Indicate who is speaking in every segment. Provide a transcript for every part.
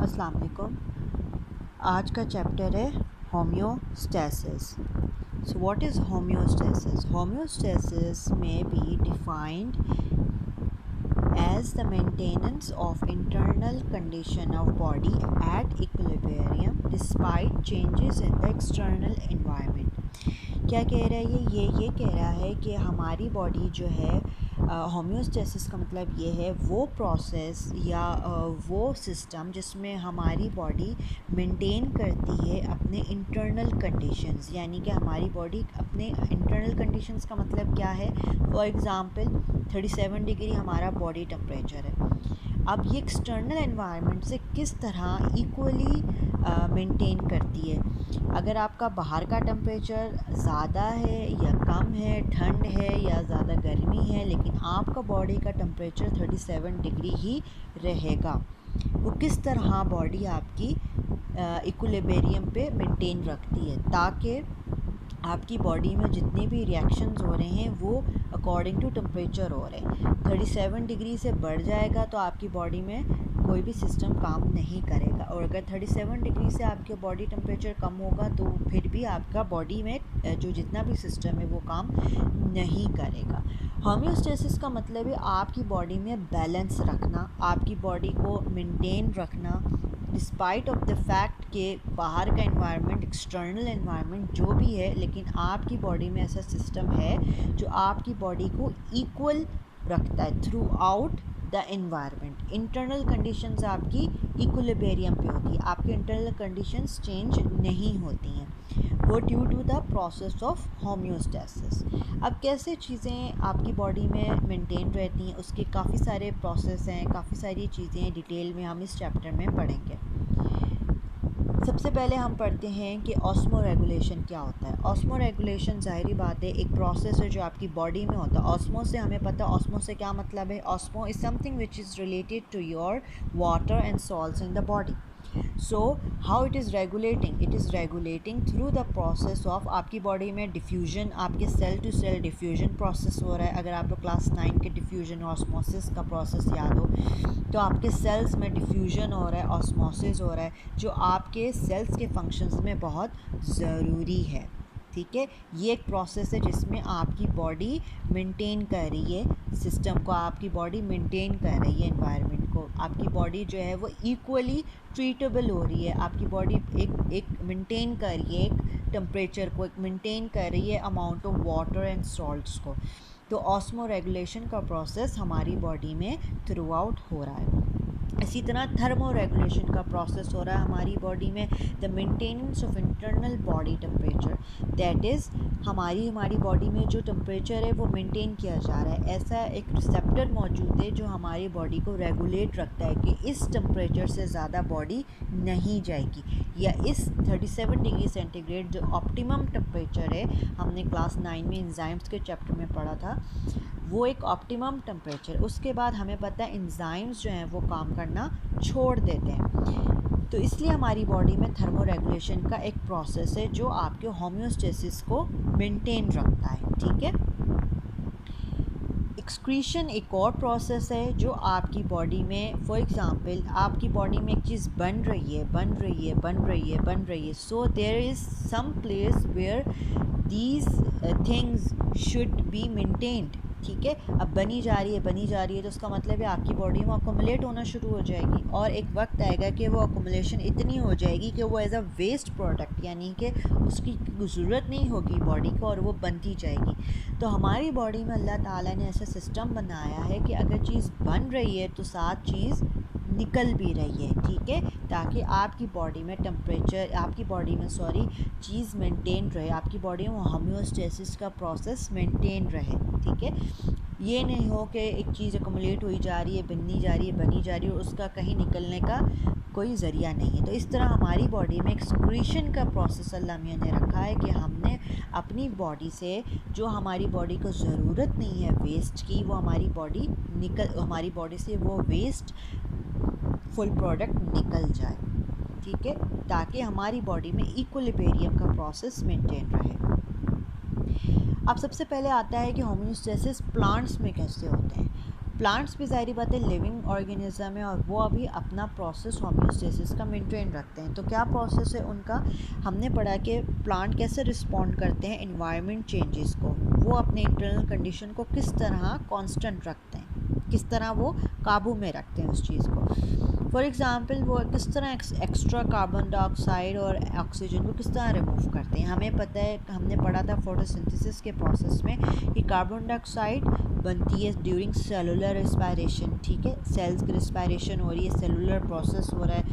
Speaker 1: अस्सलाम वालेकुम। आज का चैप्टर है homeostasis. So what is homeostasis? Homeostasis may be defined as the maintenance of internal condition of body at equilibrium despite changes in the external environment। क्या कह रहा है ये कह रहा है कि हमारी बॉडी जो है होम्योस्टेसिस का मतलब ये है वो प्रोसेस या वो सिस्टम जिसमें हमारी बॉडी मेंटेन करती है अपने इंटरनल कंडीशंस, यानी कि हमारी बॉडी अपने इंटरनल कंडीशंस का मतलब क्या है। फॉर एग्ज़ाम्पल 37 डिग्री हमारा बॉडी टेम्परेचर है। अब ये एक्सटर्नल एनवायरनमेंट से किस तरह इक्वली मेंटेन करती है। अगर आपका बाहर का टेम्परेचर ज़्यादा है या कम है, ठंड है या ज़्यादा गर्मी है, लेकिन आपका बॉडी का टेम्परेचर 37 डिग्री ही रहेगा, वो किस तरह बॉडी आपकी इक्विलिब्रियम पे मेंटेन रखती है, ताकि आपकी बॉडी में जितने भी रिएक्शंस हो रहे हैं वो अकॉर्डिंग टू टेम्परेचर हो रहे हैं। 37 डिग्री से बढ़ जाएगा तो आपकी बॉडी में कोई भी सिस्टम काम नहीं करेगा, और अगर 37 डिग्री से आपके बॉडी टेम्परेचर कम होगा तो फिर भी आपका बॉडी में जो जितना भी सिस्टम है वो काम नहीं करेगा। होम्योस्टेसिस का मतलब है आपकी बॉडी में बैलेंस रखना, आपकी बॉडी को मेंटेन रखना डिस्पाइट ऑफ द फैक्ट कि बाहर का एनवायरनमेंट, एक्सटर्नल एनवायरनमेंट जो भी है, लेकिन आपकी बॉडी में ऐसा सिस्टम है जो आपकी बॉडी को इक्वल रखता है through out the environment. Internal conditions आपकी इक्विलिब्रियम पे होती है, आपकी इंटरनल कंडीशंस चेंज नहीं होती हैं, वो due to the process of homeostasis. अब कैसे चीज़ें आपकी बॉडी में मेंटेन रहती हैं, उसके काफ़ी सारे प्रोसेस हैं, काफ़ी सारी चीज़ें डिटेल में हम इस चैप्टर में पढ़ेंगे। सबसे पहले हम पढ़ते हैं कि ऑस्मो रेगुलेशन क्या होता है। ऑस्मो रेगुलेशन ज़ाहिरी बात है एक प्रोसेस है जो आपकी बॉडी में होता है। ऑस्मो से हमें पता है, ऑस्मो से क्या मतलब है। Osmo is something which is related to your water and salts in the body. So how it is regulating? It is regulating through the process of आपकी बॉडी में डिफ्यूजन, आपके cell to cell diffusion process हो रहा है। अगर आपको class 9 के diffusion osmosis का प्रोसेस याद हो तो आपके सेल्स में डिफ्यूजन हो रहा है, ऑस्मोसिस हो रहा है, जो आपके सेल्स के फंक्शंस में बहुत ज़रूरी है। ठीक है, ये एक प्रोसेस है जिसमें आपकी बॉडी मेंटेन कर रही है सिस्टम को, आपकी बॉडी मेंटेन कर रही है एनवायरनमेंट को, आपकी बॉडी जो है वो इक्वली ट्रीटेबल हो रही है, आपकी बॉडी एक मेंटेन कर रही है एक टेम्परेचर को, एक मेंटेन कर रही है amount of water and salts को। तो ऑस्मो रेगुलेशन का प्रोसेस हमारी बॉडी में थ्रू आउट हो रहा है। इसी तरह थर्मो रेगुलेशन का प्रोसेस हो रहा है हमारी बॉडी में, the maintenance of internal body temperature, that is हमारी बॉडी में जो टेम्परेचर है वो मेंटेन किया जा रहा है। ऐसा एक रिसेप्टर मौजूद है जो हमारी बॉडी को रेगुलेट रखता है कि इस टेम्परेचर से ज़्यादा बॉडी नहीं जाएगी, या इस 37 डिग्री सेंटीग्रेड जो ऑप्टिमम टेम्परेचर है, हमने क्लास 9 में एंजाइम्स के चैप्टर में पढ़ा था, वो एक ऑप्टिमम टेम्परेचर। उसके बाद हमें पता है एंजाइम्स जो हैं वो काम करना छोड़ देते हैं। तो इसलिए हमारी बॉडी में थर्मो रेगुलेशन का एक प्रोसेस है जो आपके होम्योस्टेसिस को मेंटेन रखता है। ठीक है, एक्सक्रीशन एक और प्रोसेस है जो आपकी बॉडी में, फॉर एग्ज़ाम्पल आपकी बॉडी में एक चीज़ बन रही है, so there is some place where these things should be maintained. ठीक है, अब बनी जा रही है तो उसका मतलब है आपकी बॉडी में अकोमुलेट होना शुरू हो जाएगी, और एक वक्त आएगा कि वो अकोमुलेशन इतनी हो जाएगी कि वो एज अ वेस्ट प्रोडक्ट, यानी कि उसकी ज़रूरत नहीं होगी बॉडी को और वो बनती जाएगी। तो हमारी बॉडी में अल्लाह ताला ने ऐसा सिस्टम बनाया है कि अगर चीज़ बन रही है तो साथ चीज़ निकल भी रही है। ठीक है, ताकि आपकी बॉडी में चीज़ मेंटेन रहे, आपकी बॉडी में होम्योस्टेसिस का प्रोसेस मेंटेन रहे। ठीक है, ये नहीं हो कि एक चीज़ अकोमुलेट हुई जा रही है, बनी जा रही है और उसका कहीं निकलने का कोई ज़रिया नहीं है। तो इस तरह हमारी बॉडी में एक्सक्रीशन का प्रोसेस अल्लाह मियां ने रखा है कि हमने अपनी बॉडी से जो हमारी बॉडी को ज़रूरत नहीं है वेस्ट की, वो हमारी बॉडी से वो वेस्ट फुल प्रोडक्ट निकल जाए। ठीक है, ताकि हमारी बॉडी में इक्विलिब्रियम का प्रोसेस मेंटेन रहे। अब सबसे पहले आता है कि होम्योस्टेसिस प्लांट्स में कैसे होते हैं। प्लांट्स भी ज़ाहिर बात है लिविंग ऑर्गेनिज्म है और वो अभी अपना प्रोसेस होम्योस्टेसिस का मेंटेन रखते हैं। तो क्या प्रोसेस है उनका, हमने पढ़ा कि प्लांट कैसे रिस्पॉन्ड करते हैं इन्वायरमेंट चेंजेस को, वो अपने इंटरनल कंडीशन को किस तरह कांस्टेंट रखते हैं, किस तरह वो काबू में रखते हैं उस चीज़ को। फॉर एग्ज़ाम्पल वो किस तरह एक्स्ट्रा कार्बन डाइऑक्साइड और ऑक्सीजन को किस तरह रिमूव करते हैं। हमें पता है, हमने पढ़ा था फोटोसिंथेसिस के प्रोसेस में कि कार्बन डाइऑक्साइड बनती है ड्यूरिंग सेलुलर रिस्पायरेशन, ठीक है, सेल्स की रिस्पायरेशन हो रही है, सेलुलर प्रोसेस हो रहा है,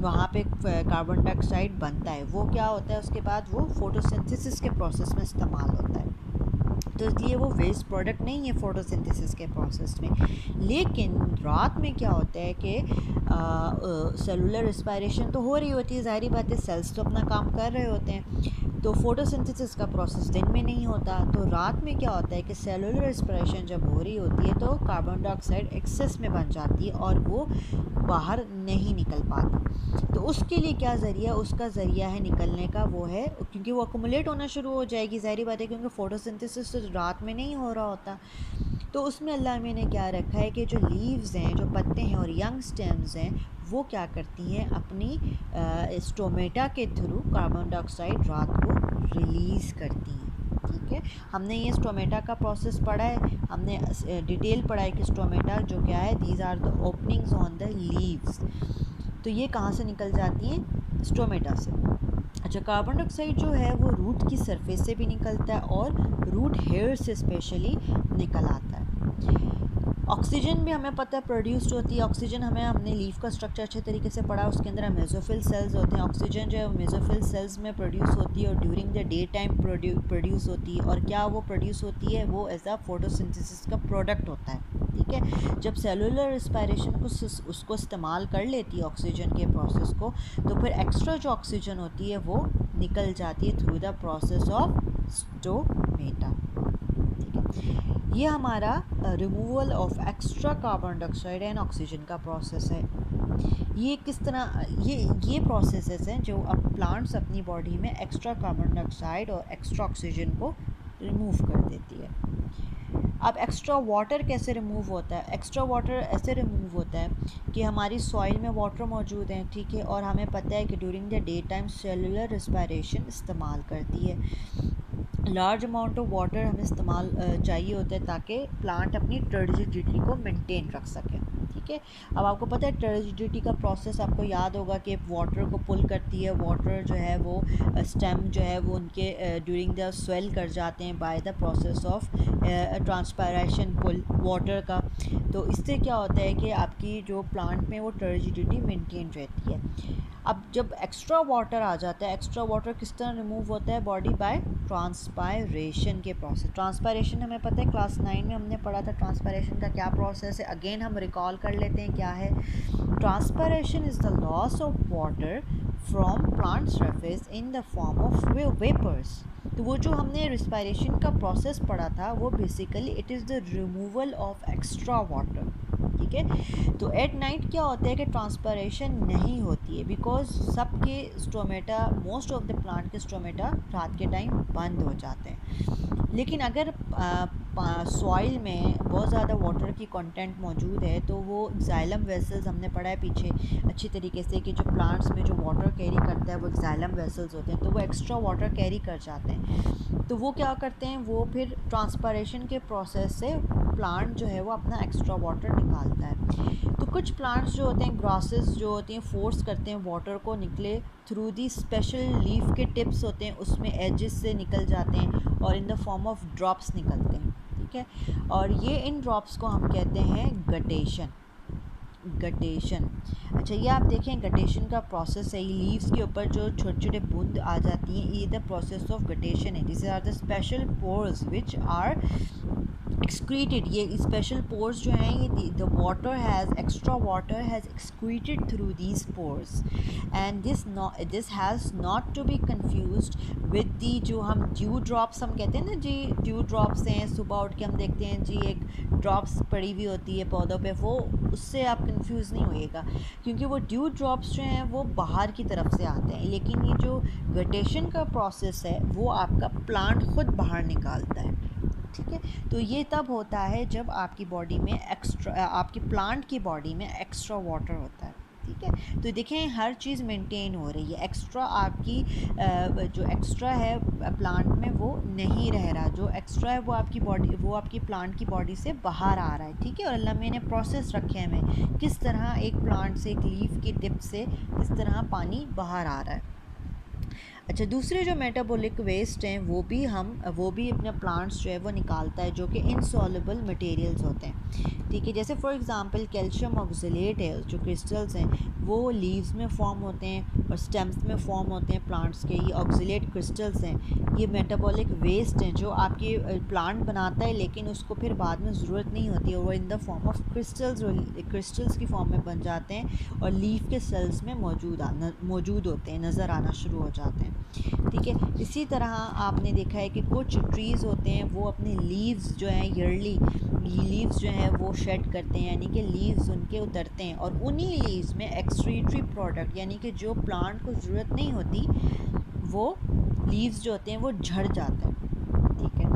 Speaker 1: वहाँ पे कार्बन डाइऑक्साइड बनता है। वो क्या होता है, उसके बाद वो फोटोसिंथेसिस के प्रोसेस में इस्तेमाल होता है। तो इसलिए वो वेस्ट प्रोडक्ट नहीं है फोटोसिंथेसिस के प्रोसेस में। लेकिन रात में क्या होता है कि सेलुलर रिस्पायरेशन तो हो रही होती है, ज़ाहिर बात है सेल्स तो अपना काम कर रहे होते हैं, तो फोटोसिंथेसिस का प्रोसेस दिन में नहीं होता। तो रात में क्या होता है कि सेलुलर रिस्पायरेशन जब हो रही होती है तो कार्बन डाइऑक्साइड एक्सेस में बन जाती है और वो बाहर नहीं निकल पाती। तो उसके लिए क्या ज़रिया, उसका ज़रिया है निकलने का वो है, क्योंकि वो अकुमुलेट होना शुरू हो जाएगी, ज़ाहिर बात है, क्योंकि फोटोसिंथेसिस तो रात में नहीं हो रहा होता। तो उसमें अल्लाह में ने क्या रखा है कि जो लीव्स हैं, जो पत्ते हैं और यंग स्टेम्स हैं, वो क्या करती हैं, अपनी स्टोमेटा के थ्रू कार्बन डाइऑक्साइड रात को रिलीज़ करती हैं। ठीक है, हमने ये स्टोमेटा का प्रोसेस पढ़ा है, हमने डिटेल पढ़ा है कि स्टोमेटा जो क्या है, these are the openings on the leaves. तो ये कहाँ से निकल जाती हैं, स्टोमेटा से। अच्छा, कार्बन डाइऑक्साइड जो है वो रूट की सरफेस से भी निकलता है और रूट हेयर से स्पेशली निकल आता है। ऑक्सीजन भी हमें पता है प्रोड्यूस्ड होती है। ऑक्सीजन हमने लीफ का स्ट्रक्चर अच्छे तरीके से पढ़ा, उसके अंदर मेसोफिल सेल्स होते हैं। ऑक्सीजन जो है मेसोफिल सेल्स में प्रोड्यूस होती है और during the day time produce होती है। और क्या वो प्रोड्यूस होती है, वो एज अ फोटोसिंथेसिस का प्रोडक्ट होता है। ठीक है, जब सेलुलर रिस्पायरेशन को उसको इस्तेमाल कर लेती है ऑक्सीजन के प्रोसेस को, तो फिर एक्स्ट्रा जो ऑक्सीजन होती है वो निकल जाती है through the process of stomata. ये हमारा removal of extra carbon dioxide and oxygen का प्रोसेस है। ये किस तरह, ये प्रोसेसेस हैं जो अब प्लांट्स अपनी बॉडी में एक्स्ट्रा कार्बन डाइऑक्साइड और एक्स्ट्रा ऑक्सीजन को रिमूव कर देती है। अब एक्स्ट्रा वाटर कैसे रिमूव होता है? एक्स्ट्रा वाटर ऐसे रिमूव होता है कि हमारी सॉइल में वाटर मौजूद है, ठीक है, और हमें पता है कि during the day time cellular respiration इस्तेमाल करती है। लार्ज अमाउंट ऑफ वाटर हमें इस्तेमाल चाहिए होता है ताकि प्लांट अपनी टर्जिडिटी को मेंटेन रख सके। ठीक है, अब आपको पता है टर्जिडिटी का प्रोसेस, आपको याद होगा कि वाटर को पुल करती है, वाटर जो है वो स्टेम जो है वो उनके ड्यूरिंग द स्वेल कर जाते हैं by the process of transpiration pull water का। तो इससे क्या होता है कि आपकी जो प्लांट में वो टर्जिडिटी मेंटेन रहती है। अब जब एक्स्ट्रा वाटर आ जाता है, एक्स्ट्रा वाटर किस तरह रिमूव होता है बॉडी बाय ट्रांसपायरेशन के प्रोसेस। ट्रांसपायरेशन हमें पता है, क्लास 9 में हमने पढ़ा था ट्रांसपायरेशन का क्या प्रोसेस है। अगेन हम रिकॉल कर लेते हैं क्या है। Transpiration is the loss of water from plant surface in the form of vapours. तो वो जो हमने रिस्पायरेशन का प्रोसेस पढ़ा था वो basically it is the removal of extra water. ठीक है, तो एट नाइट क्या होता है कि ट्रांसपायरेशन नहीं होती है, बिकॉज सबके stomata, most of the plant के स्टोमेटा रात के टाइम बंद हो जाते हैं। लेकिन अगर सॉइल में बहुत ज़्यादा वाटर की कंटेंट मौजूद है तो वो एक्साइलम वेसल्स, हमने पढ़ा है पीछे अच्छी तरीके से कि जो प्लांट्स में जो वाटर कैरी करता है वो एक्साइलम वेसल्स होते हैं, तो वो एक्स्ट्रा वाटर कैरी कर जाते हैं। तो वो क्या करते हैं, वो फिर ट्रांसपायरेशन के प्रोसेस से प्लांट जो है वो अपना एक्स्ट्रा वाटर निकालता है। तो कुछ प्लांट्स जो होते हैं, ग्रासेस जो होती हैं, फोर्स करते हैं वाटर को निकले थ्रू दी स्पेशल लीफ के टिप्स होते हैं, उसमें एजेस से निकल जाते हैं और इन द फॉर्म ऑफ ड्रॉप्स निकलते हैं। ठीक है, और ये इन ड्रॉप्स को हम कहते हैं गटेशन। गटेशन, अच्छा ये आप देखें गटेशन का प्रोसेस है, लीव्स के ऊपर जो छोटे छोटे बूंद आ जाती हैं, ये द प्रोसेस ऑफ गटेशन है। This are the special pores which are excreted। ये स्पेशल पोर्स जो हैं, ये the water has extra water has excreted through these pores and this has not to be confused with the जो हम due drops हम कहते हैं ना जी, ड्यू ड्रॉप्स हैं, सुबह उठ के हम देखते हैं जी एक ड्रॉप्स पड़ी हुई होती है पौधों पे, वो उससे आप कंफ्यूज नहीं होइएगा, क्योंकि वो ड्यू ड्रॉप्स जो हैं वो बाहर की तरफ से आते हैं, लेकिन ये जो गटेशन का प्रोसेस है वो आपका प्लांट खुद बाहर निकालता है। ठीक है। तो ये तब होता है जब आपकी बॉडी में एक्स्ट्रा, आपकी प्लांट की बॉडी में एक्स्ट्रा वाटर होता है। ठीक है, तो देखें हर चीज़ मेंटेन हो रही है। एक्स्ट्रा आपकी जो एक्स्ट्रा है प्लांट में वो नहीं रह रहा, जो एक्स्ट्रा है वो आपकी बॉडी, वो आपकी प्लांट की बॉडी से बाहर आ रहा है। ठीक है, और अल्लाह मैंने प्रोसेस रखे हैं हमें किस तरह एक प्लांट से, एक लीफ की टिप से किस तरह पानी बाहर आ रहा है। अच्छा, दूसरे जो मेटाबॉलिक वेस्ट हैं वो भी अपना प्लांट्स जो है वो निकालता है, जो कि इनसॉल्युबल मटेरियल्स होते हैं। ठीक है, जैसे फॉर एग्जांपल कैल्शियम ऑक्सलेट है, जो क्रिस्टल्स हैं वो लीव्स में फॉर्म होते हैं और स्टेम्स में फॉर्म होते हैं प्लांट्स के। ये ऑक्सलेट क्रिस्टल्स हैं, ये मेटाबॉलिक वेस्ट हैं जो आपके प्लांट बनाता है, लेकिन उसको फिर बाद में ज़रूरत नहीं होती है, वो इन द फॉर्म ऑफ क्रिस्टल्स की फॉर्म में बन जाते हैं और लीफ के सेल्स में मौजूद होते हैं, नज़र आना शुरू हो जाते हैं। ठीक है, इसी तरह आपने देखा है कि कुछ ट्रीज़ होते हैं वो अपने लीव्स जो हैं ईयरली लीव्स जो हैं वो शेड करते हैं, यानी कि लीव्स उनके उतरते हैं और उन्हीं लीव्स में एक्सक्रीटरी प्रोडक्ट, यानी कि जो प्लांट को ज़रूरत नहीं होती वो लीव्स जो होते हैं वो झड़ जाते हैं। ठीक है,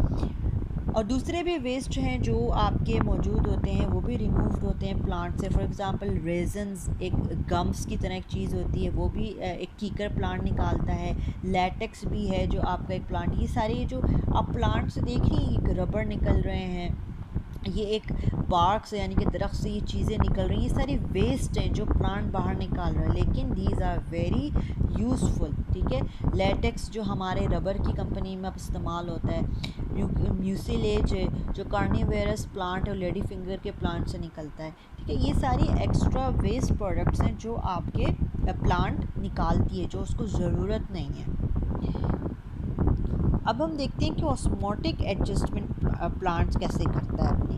Speaker 1: और दूसरे भी वेस्ट हैं जो आपके मौजूद होते हैं वो भी रिमूव्ड होते हैं प्लांट से। फॉर एग्जांपल रेजन्स, एक गम्स की तरह एक चीज़ होती है, वो भी एक कीकर प्लांट निकालता है। लैटेक्स भी है जो आपका एक प्लांट, ये सारे जो आप प्लांट से देख रही हैं, एक रबर निकल रहे हैं, ये एक बार्क से यानी कि दरख्त से ये चीज़ें निकल रही हैं, ये सारी वेस्ट हैं जो प्लांट बाहर निकाल रहा है, लेकिन दीज आर वेरी यूज़फुल। ठीक है, लेटेक्स जो हमारे रबर की कंपनी में अब इस्तेमाल होता है, म्यूसिलेज जो कार्निवेरस प्लांट और लेडी फिंगर के प्लांट से निकलता है। ठीक है, ये सारी एक्स्ट्रा वेस्ट प्रोडक्ट्स हैं जो आपके प्लांट निकालती है, जो उसको ज़रूरत नहीं है। अब हम देखते हैं कि ऑस्मोटिक एडजस्टमेंट प्लांट्स कैसे करता है अपनी।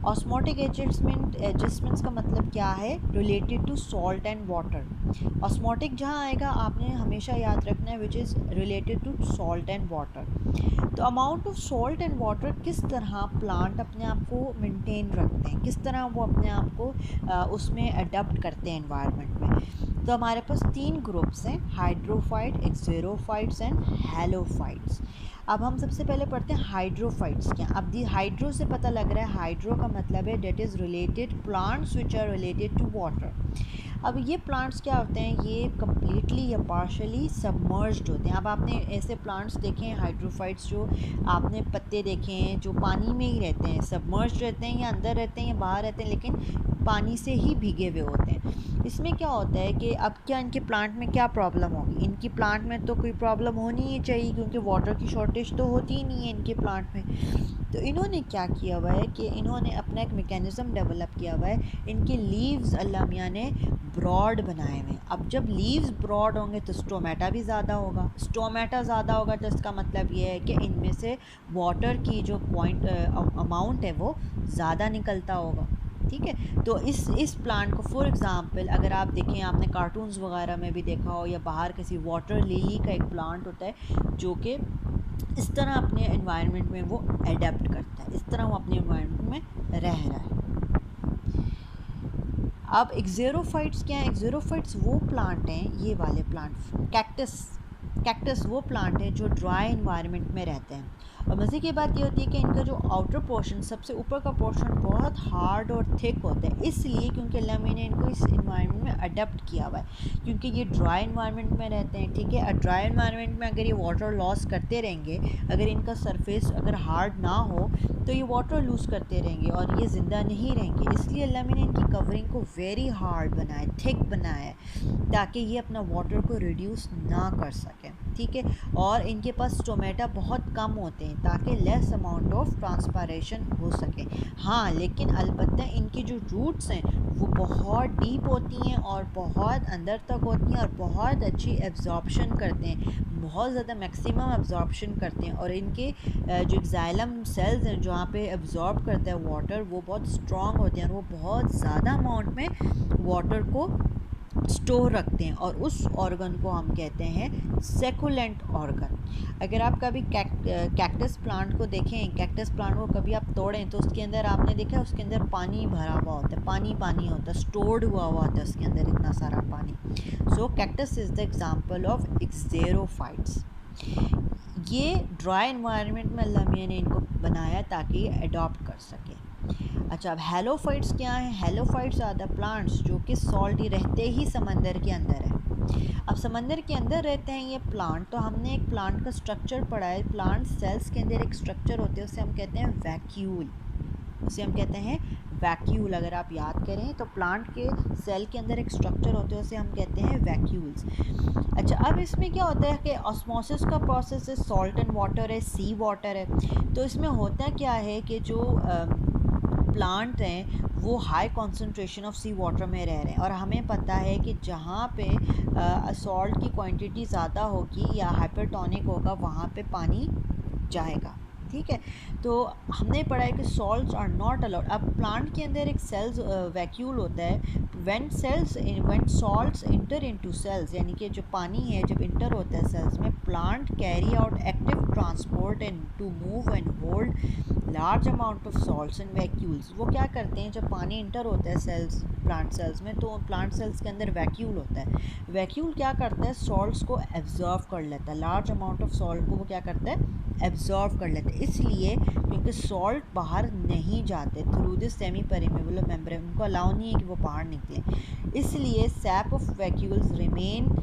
Speaker 1: ऑस्मोटिक एडजस्टमेंट्स का मतलब क्या है? Related to salt and water. Osmotic जहाँ आएगा आपने हमेशा याद रखना है, which is related to salt and water. तो amount of salt and water किस तरह प्लांट अपने आप को मेंटेन रखते हैं, किस तरह वो अपने आप को उसमें अडप्ट करते हैं एनवायरनमेंट में। तो हमारे पास 3 ग्रुप्स हैं, हाइड्रोफाइट, एक्सेरोफाइट्स एंड हैलोफाइट्स। अब हम सबसे पहले पढ़ते हैं हाइड्रोफाइट्स क्या। अब दी हाइड्रो से पता लग रहा है, हाइड्रो का मतलब है that is related plants which are related to water. अब ये प्लांट्स क्या होते हैं, ये कम्प्लीटली या पार्शली सबमर्ज्ड होते हैं। अब आपने ऐसे प्लांट्स देखे हैं हाइड्रोफाइट्स, जो आपने पत्ते देखे हैं जो पानी में ही रहते हैं, सबमर्ज्ड रहते हैं या अंदर रहते हैं या बाहर रहते हैं, लेकिन पानी से ही भीगे हुए होते हैं। इसमें क्या होता है कि अब क्या इनके प्लांट में क्या प्रॉब्लम होगी? इनकी प्लांट में तो कोई प्रॉब्लम होनी ही चाहिए, क्योंकि वाटर की शॉर्टेज तो होती ही नहीं है इनके प्लांट में। तो इन्होंने क्या किया हुआ है कि इन्होंने अपना एक मैकेनिज़्म डेवलप किया हुआ है, इनके लीव्स अल्लाह मियाँ ने ब्रॉड बनाए हुए हैं। अब जब लीव्स ब्रॉड होंगे तो स्टोमेटा भी ज़्यादा होगा, स्टोमेटा ज़्यादा होगा तो इसका मतलब ये है कि इनमें से वाटर की जो अमाउंट है वो ज़्यादा निकलता होगा। ठीक है, तो इस प्लांट को फॉर एग्ज़ाम्पल अगर आप देखें, आपने कार्टून्स वगैरह में भी देखा हो या बाहर किसी वाटर लिली का एक प्लांट होता है जो कि इस तरह अपने एनवायरनमेंट में वो एडेप्ट करता है, इस तरह वो अपने एनवायरनमेंट में रह रहा है। अब एक्सेरोफाइट्स क्या है? एक्सेरोफाइट्स वो प्लांट हैं, ये वाले प्लांट, कैक्टस वो प्लांट है जो ड्राई इन्वायरमेंट में रहते हैं। और मज़े की बात ये होती है कि इनका जो आउटर पोर्शन, सबसे ऊपर का पोर्शन बहुत हार्ड और थिक होता है, इसलिए क्योंकि अल्लाह ने इनको इस इन्वायरमेंट में अडेप्ट किया हुआ है, क्योंकि ये ड्राई इन्वायरमेंट में रहते हैं। ठीक है, और ड्राई इन्वायरमेंट में अगर ये वाटर लॉस करते रहेंगे, अगर इनका सरफेस अगर हार्ड ना हो तो ये वाटर लूज़ करते रहेंगे और ये ज़िंदा नहीं रहेंगे। इसलिए अल्लाह ने इनकी कवरिंग को वेरी हार्ड बनाया, थिक बनाया, ताकि ये अपना वाटर को रिड्यूस ना कर सकें। ठीक है, और इनके पास स्टोमेटा बहुत कम होते हैं ताकि लेस अमाउंट ऑफ ट्रांसपायरेशन हो सके। हाँ, लेकिन अलबत्ता इनकी जो रूट्स हैं वो बहुत डीप होती हैं और बहुत अंदर तक होती हैं और बहुत अच्छी एब्जॉर्प्शन करते हैं, बहुत ज़्यादा मैक्सिमम एब्जॉर्प्शन करते हैं। और इनके जो एक्साइलम सेल्स हैं जहाँ पे एब्जॉर्ब करता है वाटर, वो बहुत स्ट्रॉन्ग होते हैं और वो बहुत ज़्यादा अमाउंट में वाटर को स्टोर रखते हैं, और उस ऑर्गन को हम कहते हैं सेकुलेंट ऑर्गन। अगर आप कभी कैक्टस प्लांट को देखें, कैक्टस प्लांट को कभी आप तोड़ें तो उसके अंदर आपने देखा उसके अंदर पानी भरा हुआ होता है, पानी होता है, स्टोर्ड हुआ होता है उसके अंदर इतना सारा पानी। So cactus is the example of xerophytes. ये ड्राई इन्वायरमेंट में अल्लाह मियाँ ने इनको बनाया ताकि ये अडॉप्ट कर सके। अच्छा, अब हेलोफाइट्स क्या हैं? हेलोफाइट्स आर द प्लांट्स जो कि सॉल्टी रहते ही समंदर के अंदर है। अब समंदर के अंदर रहते हैं ये प्लांट, तो हमने एक प्लांट का स्ट्रक्चर पढ़ा है। प्लांट सेल्स के अंदर एक स्ट्रक्चर होते हैं, उसे हम कहते हैं वैक्यूल। उसे हम कहते हैं वैक्यूल। अगर आप याद करें तो प्लांट के सेल के अंदर एक स्ट्रक्चर होते हैं, उसे हम कहते हैं वैक्यूल्स। अच्छा, अब इसमें क्या होता है कि ऑस्मोसिस का प्रोसेस है, सॉल्ट एंड वाटर है, सी वाटर है। तो इसमें होता क्या है कि जो प्लांट हैं वो high concentration of sea water में रह रहे हैं, और हमें पता है कि जहाँ पे सॉल्ट की क्वांटिटी ज़्यादा होगी या हाइपरटोनिक होगा वहाँ पे पानी जाएगा। ठीक है, तो हमने पढ़ा है कि सॉल्ट्स आर नॉट अलाउड। अब प्लांट के अंदर एक सेल्स वैक्यूल होता है। When salts enter into cells, यानी कि जो पानी है जब इंटर होता है सेल्स में, plant carry out active transport and to move and hold large amount of salts and vacuoles. वो क्या करते हैं, जब पानी इंटर होता है सेल्स, प्लांट सेल्स में, तो प्लांट सेल्स के अंदर वैक्यूल होता है। वैक्यूल क्या करता है, सॉल्ट्स को एब्जॉर्व कर लेता है। लार्ज अमाउंट ऑफ सॉल्ट को वो क्या करता है, एब्जॉर्व कर लेते हैं। इसलिए क्योंकि सॉल्ट बाहर नहीं जाते through this semi permeable membrane, उनको अलाउ नहीं है कि वो बाहर निकलें, इसलिए sap of vacuoles remain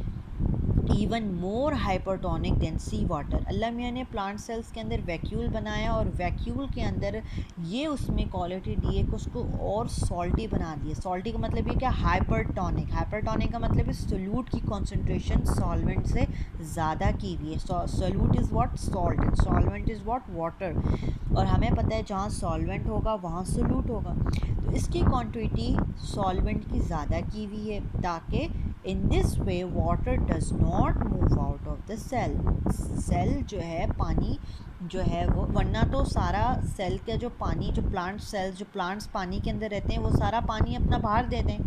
Speaker 1: even more hypertonic than sea water. Allah मियाँ ने प्लांट सेल्स के अंदर वैक्यूल बनाया, और वैक्यूल के अंदर ये उसमें क्वालिटी दी है कि उसको और सॉल्टी बना दिया। सॉल्टी का मतलब ये क्या, हाइपरटोनिक। हाइपरटोनिक का मतलब है सोल्यूट की कॉन्सेंट्रेशन सॉल्वेंट से ज़्यादा की हुई है। Solute is what, salt, and solvent is what, water. और हमें पता है जहाँ सॉल्वेंट होगा वहाँ सोल्यूट होगा, तो इसकी क्वांटिटी सॉल्वेंट की ज़्यादा की हुई है, ताकि in this way water does not move out of the cell. Cell जो है, पानी जो है वो, वरना तो सारा सेल का जो पानी, जो प्लांट सेल्स, जो प्लांट्स पानी के अंदर रहते हैं, वो सारा पानी अपना बाहर दे दें,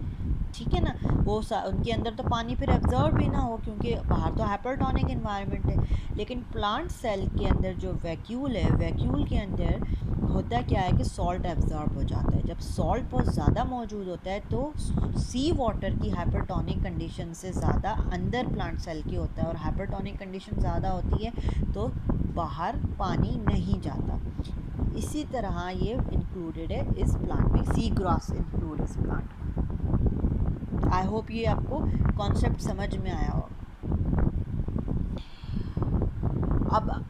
Speaker 1: ठीक है ना, वो उनके अंदर तो पानी फिर एब्जॉर्ब भी ना हो, क्योंकि बाहर तो हाइपरटोनिक इन्वायरमेंट है। लेकिन प्लांट सेल के अंदर जो वैक्यूल है, वैक्यूल के अंदर होता क्या है कि सॉल्ट एब्जॉर्ब हो जाता है। जब सॉल्ट बहुत ज़्यादा मौजूद होता है तो सी वाटर की हाइपरटोनिक कंडीशन से ज़्यादा अंदर प्लांट सेल की होता है, और हाइपरटोनिक कंडीशन ज़्यादा होती है तो बाहर पानी नहीं जाता। इसी तरह ये इंक्लूडेड है इस प्लांट में, सी ग्रास इंक्लूड इस प्लांट में। आई होप ये आपको कॉन्सेप्ट समझ में आया होगा।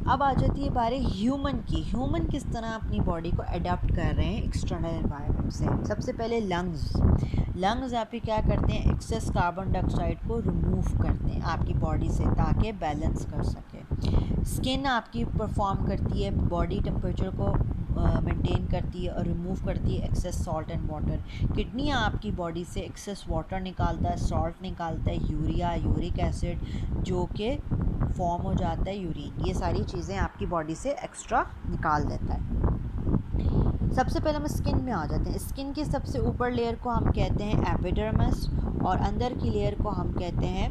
Speaker 1: अब आ जाती है बारी ह्यूमन की। ह्यूमन किस तरह अपनी बॉडी को अडेप्ट कर रहे हैं एक्सटर्नल एनवायरनमेंट से। सबसे पहले लंग्स आपके क्या करते हैं, एक्सेस कार्बन डाइऑक्साइड को रिमूव करते हैं आपकी बॉडी से, ताकि बैलेंस कर सके। स्किन आपकी परफॉर्म करती है, बॉडी टेम्परेचर को मेंटेन करती है और रिमूव करती है excess salt and water. Kidney आपकी बॉडी से एक्सेस वाटर निकालता है, सॉल्ट निकालता है, यूरिया, यूरिक एसिड, जो कि फॉर्म हो जाता है यूरिन। ये सारी चीज़ें आपकी बॉडी से एक्स्ट्रा निकाल देता है। सबसे पहले हम स्किन में आ जाते हैं। स्किन की सबसे ऊपर लेयर को हम कहते हैं एपिडर्मिस, और अंदर की लेयर को हम कहते हैं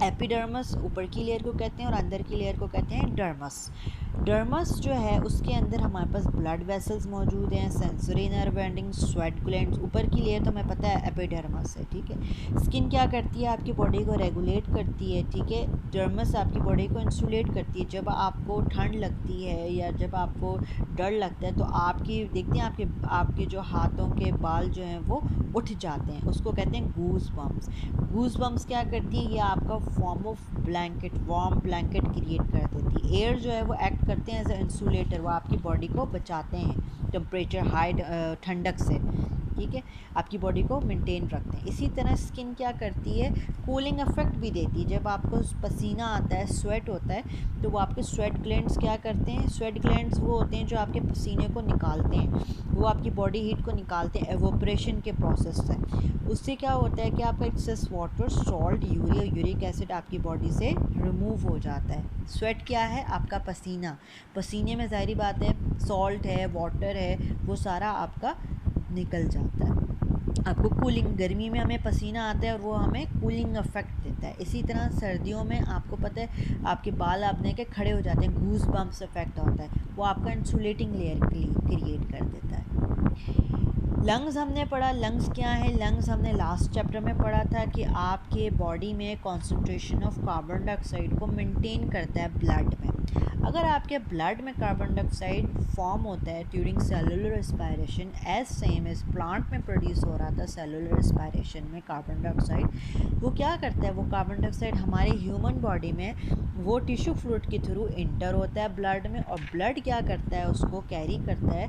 Speaker 1: एपिडर्मिस। ऊपर की लेयर को कहते हैं और अंदर की लेयर को कहते हैं डर्मस। डर्मस जो है उसके अंदर हमारे पास ब्लड वेसल्स मौजूद हैं, sensory nerve ending, sweat glands. ऊपर की लेयर तो हमें पता है एपिडर्मस है, ठीक है। स्किन क्या करती है, आपकी बॉडी को रेगुलेट करती है, ठीक है। डर्मस आपकी बॉडी को इंसुलेट करती है। जब आपको ठंड लगती है या जब आपको डर लगता है तो आपकी देखते हैं आपके जो हाथों के बाल जो हैं वो उठ जाते हैं, उसको कहते हैं गूज बम्स। गूज बम्स क्या करती हैं, ये आपका form of blanket, warm blanket create कर देती है। एयर जो है वो एक्ट करते हैं एज ए इंसुलेटर, वो आपकी बॉडी को बचाते हैं टेम्परेचर हाई ठंडक से, ठीक है, आपकी बॉडी को मेंटेन रखते हैं। इसी तरह स्किन क्या करती है, कूलिंग इफेक्ट भी देती है। जब आपको पसीना आता है, स्वेट होता है, तो वो आपके स्वेट ग्लैंड्स क्या करते हैं, स्वेट ग्लैंड्स वो होते हैं जो आपके पसीने को निकालते हैं, वो आपकी बॉडी हीट को निकालते हैं एवोपरेशन के प्रोसेस से। उससे क्या होता है कि आपका excess water, salt, urea, uric acid आपकी बॉडी से रिमूव हो जाता है। स्वेट क्या है, आपका पसीना। पसीने में ज़ाहिर बात है सॉल्ट है, वाटर है, वो सारा आपका निकल जाता है। आपको कूलिंग, गर्मी में हमें पसीना आता है और वो हमें कूलिंग इफेक्ट देता है। इसी तरह सर्दियों में आपको पता है आपके बाल आपने के खड़े हो जाते हैं, गूज बम्प्स इफेक्ट होता है, वो आपका इंसुलेटिंग लेयर क्रिएट कर देता है। लंग्स हमने पढ़ा, लंग्स क्या है, लंग्स हमने लास्ट चैप्टर में पढ़ा था कि आपके बॉडी में कॉन्सेंट्रेशन ऑफ कार्बन डाइऑक्साइड को मेंटेन करता है ब्लड में। अगर आपके ब्लड में कार्बन डाइऑक्साइड फॉर्म होता है during cellular respiration as same as plant में प्रोड्यूस हो रहा था सेलुलर रेस्पिरेशन में कार्बन डाइऑक्साइड, वो क्या करता है, वो कार्बन डाइऑक्साइड हमारे ह्यूमन बॉडी में वो टिश्यू फ्लूइड के थ्रू इंटर होता है ब्लड में, और ब्लड क्या करता है, उसको कैरी करता है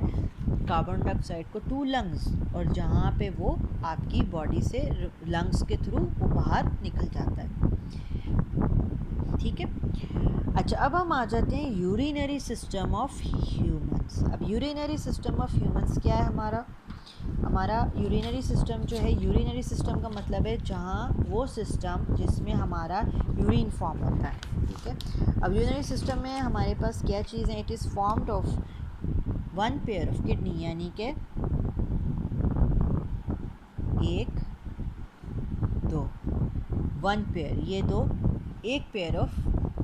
Speaker 1: कार्बन डाइऑक्साइड को टू लंग्स, और जहाँ पे वो आपकी बॉडी से लंग्स के थ्रू वो बाहर निकल जाता है। ठीक है। अच्छा, अब हम आ जाते हैं यूरिनरी सिस्टम ऑफ ह्यूमंस। अब यूरिनरी सिस्टम ऑफ ह्यूमंस क्या है हमारा यूरिनरी सिस्टम जो है, यूरिनरी सिस्टम का मतलब है जहाँ वो सिस्टम जिसमें हमारा यूरिन फॉर्म होता है। ठीक है। अब यूरिनरी सिस्टम में हमारे पास क्या चीज़ है, it is formed of one pair of kidney, यानी कि एक दो, वन पेयर, ये दो एक पेयर ऑफ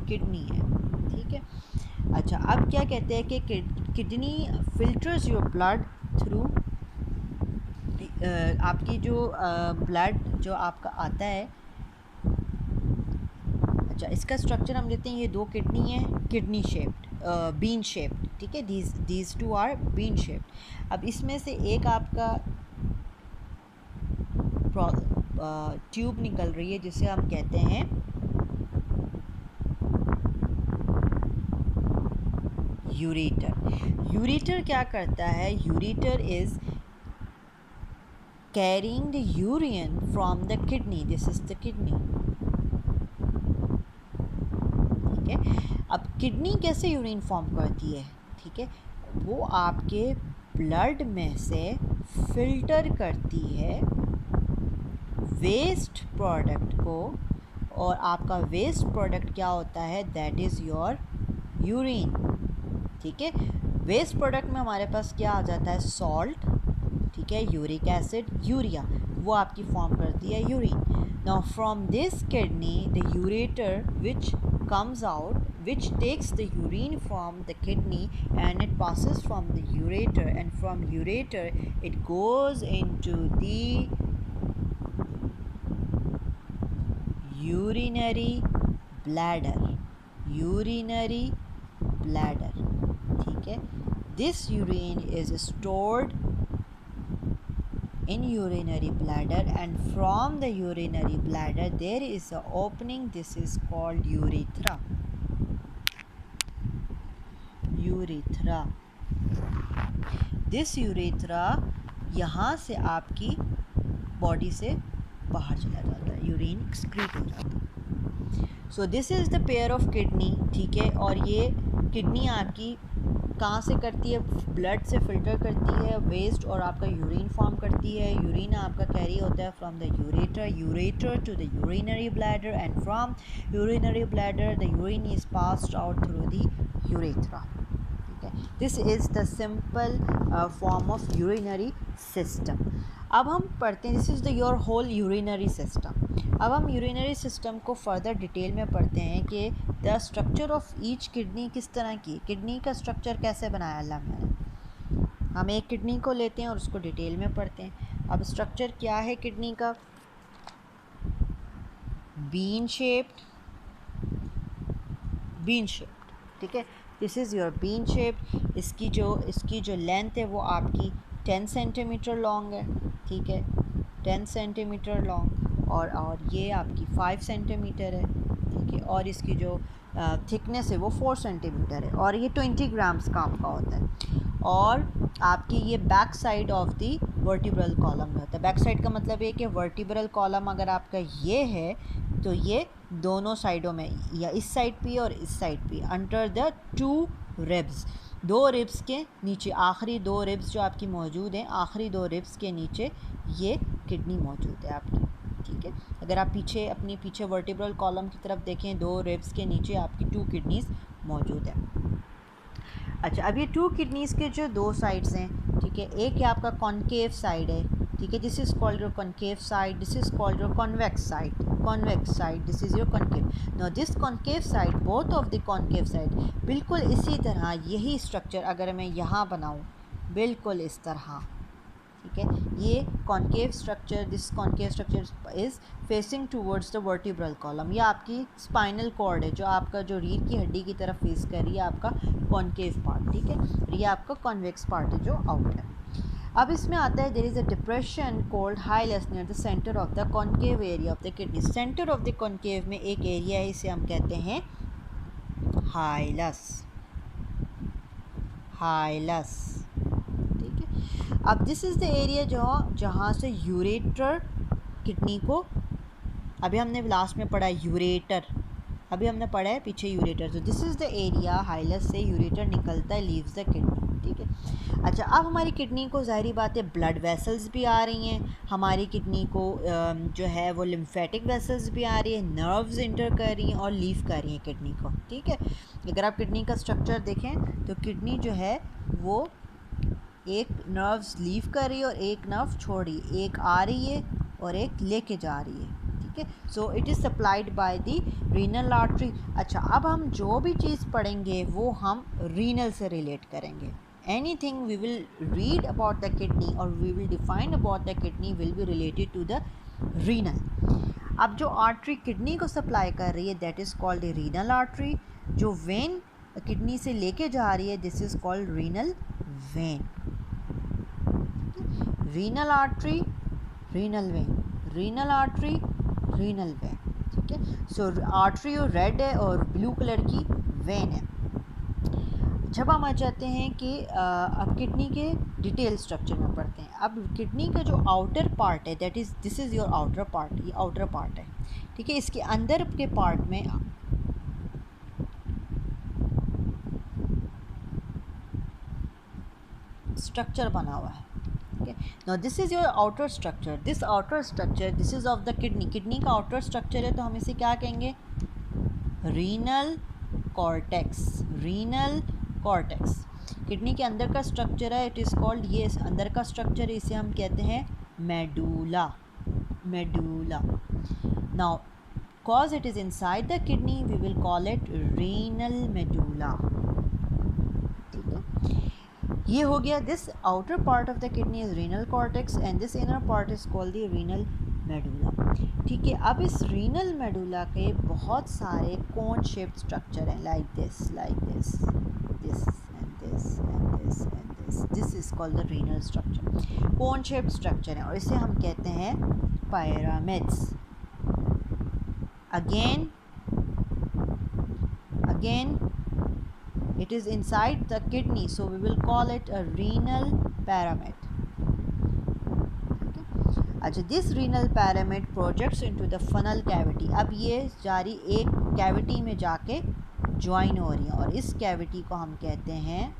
Speaker 1: किडनी है। ठीक है। अच्छा, अब क्या कहते हैं कि kidney filters your blood through, आपकी जो ब्लड जो आपका आता है। अच्छा, इसका स्ट्रक्चर हम लेते हैं, ये दो किडनी है, किडनी शेप्ड, बीन शेप्ड। ठीक है, these two are bean shaped. अब इसमें से एक आपका ट्यूब निकल रही है जिसे हम कहते हैं यूरेटर। यूरेटर क्या करता है, ureter is carrying the urine from the kidney, this is the kidney. ठीक है। अब किडनी कैसे यूरिन फॉर्म करती है, ठीक है, वो आपके ब्लड में से फिल्टर करती है वेस्ट प्रोडक्ट को, और आपका वेस्ट प्रोडक्ट क्या होता है, दैट इज़ योर यूरिन। ठीक है। वेस्ट प्रोडक्ट में हमारे पास क्या आ जाता है, सॉल्ट, ठीक है, यूरिक एसिड, यूरिया, वो आपकी फॉर्म करती है urine. Now from this kidney the ureter which comes out, which takes the urine from the kidney and it passes from the ureter, and from ureter it goes into the urinary bladder, urinary bladder। ठीक है। This urine is stored in urinary bladder, and from the urinary bladder there is a opening, this is called urethra, urethra। this urethra यहाँ से आपकी body से बाहर चला जाता है, यूरिन एक्सक्रीट हो जाता है। So this is the pair of kidney. ठीक है। और ये किडनी आपकी कहाँ से करती है, ब्लड से फिल्टर करती है वेस्ट, और आपका यूरिन फॉर्म करती है। यूरिन आपका कैरी होता है from the ureter to the urinary bladder, and from urinary bladder the urine is passed out through the urethra. ठीक है। This is the simple form of urinary system. अब हम पढ़ते हैं, this is the your whole urinary system. अब हम urinary system को further detail में पढ़ते हैं कि the structure of each kidney किस तरह की, किडनी का स्ट्रक्चर कैसे बनाया अल्लाह ने। हम एक किडनी को लेते हैं और उसको डिटेल में पढ़ते हैं। अब स्ट्रक्चर क्या है किडनी का, बीन शेप्ड, बीन शेप्ड। ठीक है। This is your bean shaped. इसकी जो लेंथ है वो आपकी 10 सेंटीमीटर लॉन्ग है। ठीक है, 10 सेंटीमीटर लॉन्ग, और ये आपकी 5 सेंटीमीटर है। ठीक है। और इसकी जो थिकनेस है वो 4 सेंटीमीटर है, और ये 20 ग्राम्स का आपका होता है। और आपकी ये back side of the vertebral column में होता है। बैक साइड का मतलब ये कि वर्टिब्रल कॉलम अगर आपका ये है तो ये दोनों साइडों में, या इस साइड पे और इस साइड पे, अंडर द 2 रिब्स, 2 रिब्स के नीचे, आखिरी 2 रिब्स जो आपकी मौजूद हैं, आखिरी 2 रिब्स के नीचे ये किडनी मौजूद है आपकी। ठीक है। अगर आप अपनी पीछे वर्टिब्रल कॉलम की तरफ देखें, 2 रिब्स के नीचे आपकी 2 किडनीज़ मौजूद है। अच्छा, अब ये 2 किडनीज़ के जो 2 साइड्स हैं, ठीक है, एक है आपका कॉन्केव साइड है। ठीक है, this is called your concave side, this is called your convex side, convex side, this is your concave. Now this concave side, both of the concave side, बिल्कुल इसी तरह यही स्ट्रक्चर अगर मैं यहाँ बनाऊँ, बिल्कुल इस तरह, ठीक है। ये concave structure, this concave structure is facing towards the vertebral column. ये आपकी स्पाइनल कॉर्ड है जो आपका जो रीढ़ की हड्डी की तरफ फेस कर रही है, आपका कॉन्केव पार्ट, ठीक है। और ये आपका कॉन्वेक्स पार्ट है जो आउट है। अब इसमें आता है there is a depression called hilus near the centre of the concave area of the kidney. Centre of the concave में एक एरिया है, इसे हम कहते हैं हाइलस, हाइलस, ठीक है। अब दिस इज़ द एरिया जहाँ से यूरेटर किडनी को, अभी हमने लास्ट में पढ़ा है यूरेटर, अभी हमने पढ़ा है पीछे यूरेटर, तो दिस इज़ द एरिया हाइलस से यूरेटर निकलता है, लीव्स द किडनी, ठीक है। अच्छा, अब हमारी किडनी को ज़ाहिरी बात है ब्लड वेसल्स भी आ रही हैं, हमारी किडनी को जो है वो लिम्फेटिक वेसल्स भी आ रही है, नर्व्स इंटर कर रही हैं और लीव कर रही हैं किडनी को, ठीक है। अगर आप किडनी का स्ट्रक्चर देखें तो किडनी जो है वो एक नर्व्स लीव कर रही है और एक नर्व छोड़ रही है, एक आ रही है और एक लेके जा रही है, ठीक है। So it is supplied by the renal artery. अच्छा, अब हम जो भी चीज़ पढ़ेंगे वो हम रीनल से रिलेट करेंगे। anything we will read about the kidney or we will define about the kidney will be related to the renal। अब जो आर्टरी किडनी को सप्लाई कर रही है that is called renal artery, जो वेन किडनी से लेके जा रही है this is called renal vein. Renal artery, renal vein, renal artery, renal vein, ठीक है। सो आर्टरी और रेड है और ब्लू कलर की वेन है। जब हम आ जाते हैं कि अब किडनी के डिटेल स्ट्रक्चर में पढ़ते हैं। अब किडनी का जो आउटर पार्ट है that is this is your outer part, ये आउटर पार्ट है, ठीक है। इसके अंदर के पार्ट में स्ट्रक्चर बना हुआ है, ठीक है। Now this is your outer structure, this outer structure this is of the kidney, kidney का आउटर स्ट्रक्चर है तो हम इसे क्या कहेंगे, renal cortex, renal cortex. Kidney के अंदर का स्ट्रक्चर है, इट इज़ कॉल्ड, ये अंदर का स्ट्रक्चर है इसे हम कहते हैं medulla, medulla. Now cause it is inside the kidney we will call it renal medulla, ठीक है। ये हो गया, this outer part of the kidney is renal cortex and this inner part is called the renal medulla, ठीक है। अब इस renal medulla के बहुत सारे कोन शेप्ड स्ट्रक्चर हैं, like this, like this, this and this and this and this, this is called the renal structure, cone shaped structure है और इसे हम कहते हैं pyramids. Again it is inside the kidney so we will call it a renal pyramid, अच्छा। This renal pyramid projects into the funnel cavity, अब ये जारी एक कैविटी में जाके ज्वाइन हो रही है और इस कैविटी को हम कहते हैं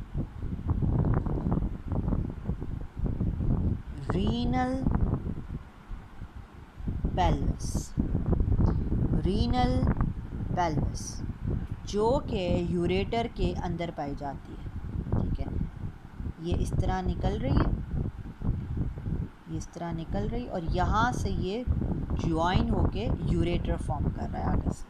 Speaker 1: रीनल पेल्विस, रीनल पेल्विस जो कि यूरेटर के अंदर पाई जाती है, ठीक है। ये इस तरह निकल रही है, ये इस तरह निकल रही और यहाँ से ये ज्वाइन होके यूरेटर फॉर्म कर रहा है आगे से,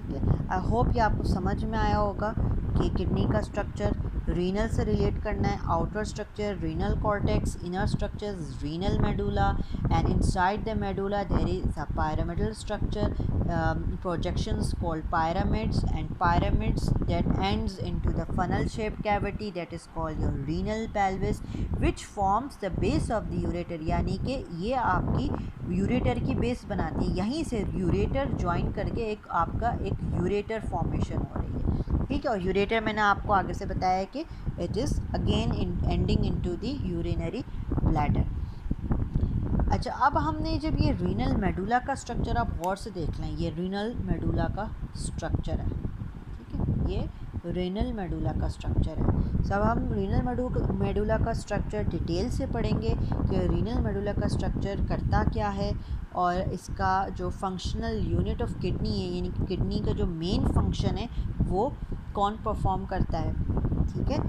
Speaker 1: ठीक है। आई होप ये आपको समझ में आया होगा कि किडनी का स्ट्रक्चर रीनल से रिलेट करना है, outer structure renal cortex, inner structure renal medulla and inside the medulla there is a pyramidal structure, projections called pyramids and pyramids that ends into the funnel shaped cavity that is called your renal pelvis which forms the base of the ureter, यानी कि ये आपकी ureter की base बनाती है, यहीं से ureter join करके एक आपका एक यूरेटर फॉर्मेशन हो रही है, ठीक है। और यूरेटर मैंने आपको आगे से बताया कि it is again ending into the urinary bladder. अच्छा, अब हमने जब ये रीनल मेडुला का स्ट्रक्चर आप गौर से देख लें, ये रीनल मेडुला का स्ट्रक्चर है, ठीक है। ये रीनल मेडुला का स्ट्रक्चर है। सब हम रीनल मेडुला का स्ट्रक्चर डिटेल से पढ़ेंगे कि रीनल मेडुला का स्ट्रक्चर करता क्या है और इसका जो फंक्शनल यूनिट ऑफ किडनी है यानी कि किडनी का जो मेन फंक्शन है वो कौन परफॉर्म करता है, ठीक है।